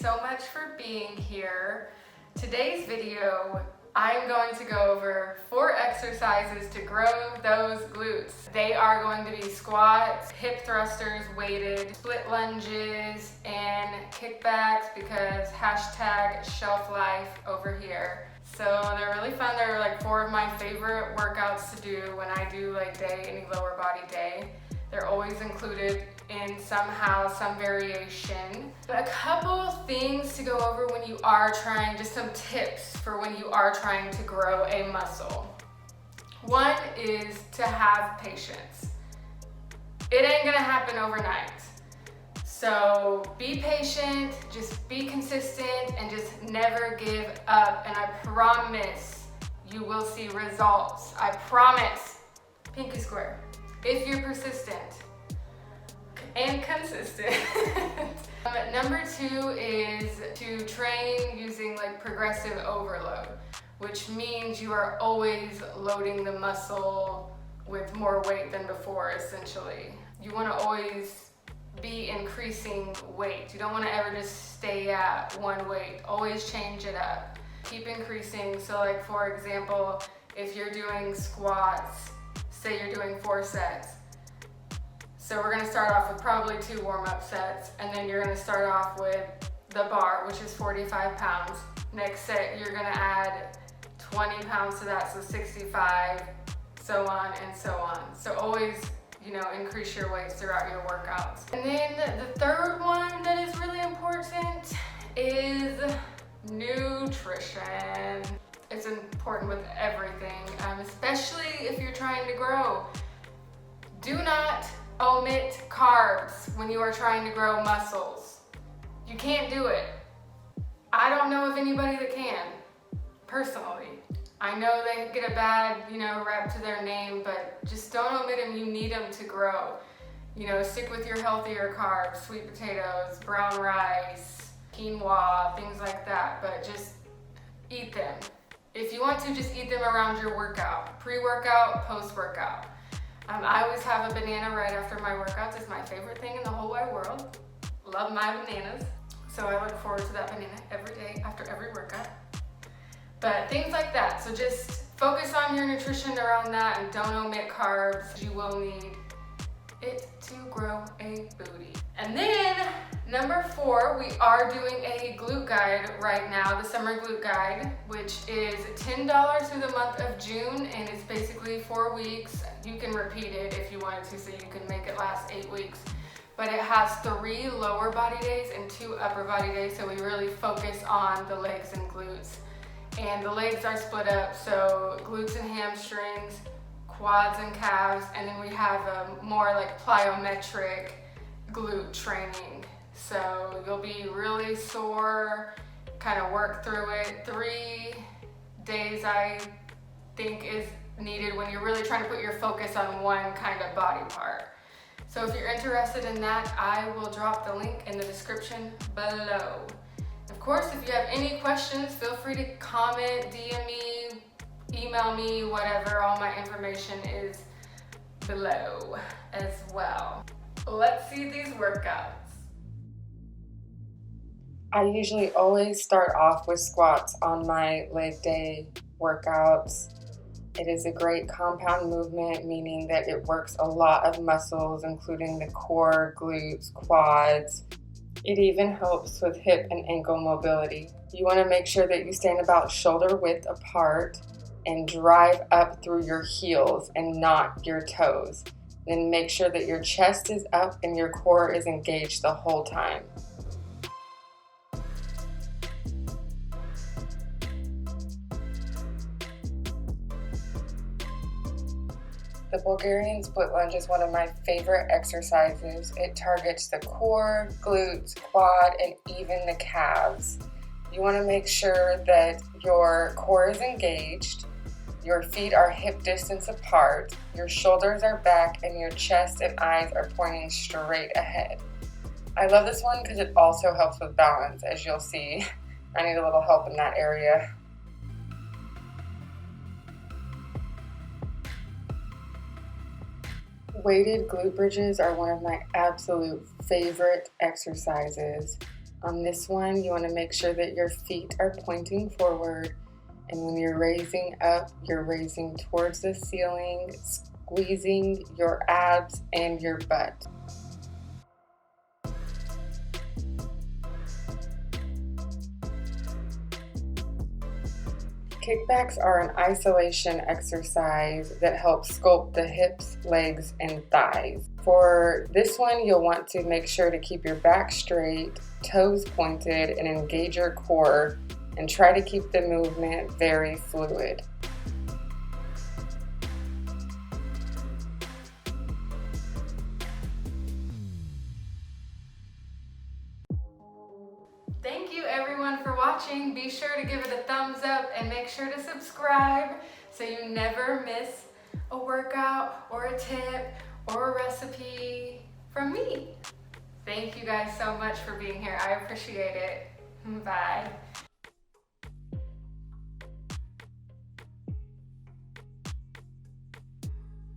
so much for being here. Today's video, I'm going to go over 4 exercises to grow those glutes. They are going to be squats, hip thrusters, weighted, split lunges, and kickbacks because hashtag shelf life over here. So they're really fun. They're like 4 of my favorite workouts to do when I do like any lower body day. They're always included in somehow, some variation. A couple things to go over when you are trying, just some tips for when you are trying to grow a muscle. One is to have patience. It ain't gonna happen overnight. So be patient, just be consistent, and just never give up. And I promise you will see results. I promise. Pinky square. If you're persistent and consistent. Number 2 is to train using like progressive overload, which means you are always loading the muscle with more weight than before, essentially. You want to always be increasing weight. You don't want to ever just stay at one weight. Always change it up. Keep increasing. So like for example, if you're doing squats, say you're doing 4 sets. So we're gonna start off with probably 2 warm-up sets, and then you're gonna start off with the bar, which is 45 pounds. Next set, you're gonna add 20 pounds to that, so 65, so on and so on. So always, increase your weights throughout your workouts. And then the third one that is really important is nutrition. It's important with everything, especially if you're trying to grow. Do not omit carbs when you are trying to grow muscles. You can't do it. I don't know of anybody that can, personally. I know they get a bad, rep to their name, but just don't omit them. You need them to grow. Stick with your healthier carbs, sweet potatoes, brown rice, quinoa, things like that, but just eat them. If you want to, just eat them around your workout, pre-workout, post-workout. I always have a banana right after my workouts. It's my favorite thing in the whole wide world. Love my bananas. So I look forward to that banana every day after every workout. But things like that. So just focus on your nutrition around that and don't omit carbs. You will need it to grow a booty. And then number 4, we are doing a glute guide right now, the Summer Glute guide, which is $10 through the month of June, and it's basically 4 weeks. You can repeat it if you wanted to, so you can make it last 8 weeks. But it has 3 lower body days and 2 upper body days, so we really focus on the legs and glutes. And the legs are split up, so glutes and hamstrings, quads and calves, and then we have a more like plyometric glute training. So you'll be really sore, kind of work through it. 3 days I think is needed when you're really trying to put your focus on one kind of body part. So if you're interested in that, I will drop the link in the description below. Of course, if you have any questions, feel free to comment, DM me, email me, whatever. All my information is below as well. Let's see these workouts. I usually always start off with squats on my leg day workouts. It is a great compound movement, meaning that it works a lot of muscles, including the core, glutes, quads. It even helps with hip and ankle mobility. You want to make sure that you stand about shoulder width apart and drive up through your heels and not your toes. Then make sure that your chest is up and your core is engaged the whole time. The Bulgarian split lunge is one of my favorite exercises. It targets the core, glutes, quad, and even the calves. You want to make sure that your core is engaged, your feet are hip distance apart, your shoulders are back, and your chest and eyes are pointing straight ahead. I love this one because it also helps with balance, as you'll see. I need a little help in that area. Weighted glute bridges are one of my absolute favorite exercises. On this one, you want to make sure that your feet are pointing forward, and when you're raising up, you're raising towards the ceiling, squeezing your abs and your butt. Kickbacks are an isolation exercise that helps sculpt the hips, legs, and thighs. For this one, you'll want to make sure to keep your back straight, toes pointed, and engage your core, and try to keep the movement very fluid. Thank you everyone for watching. Be sure to give it a thumbs up and make sure to subscribe so you never miss a workout or a tip or a recipe from me. Thank you guys so much for being here. I appreciate it. Bye.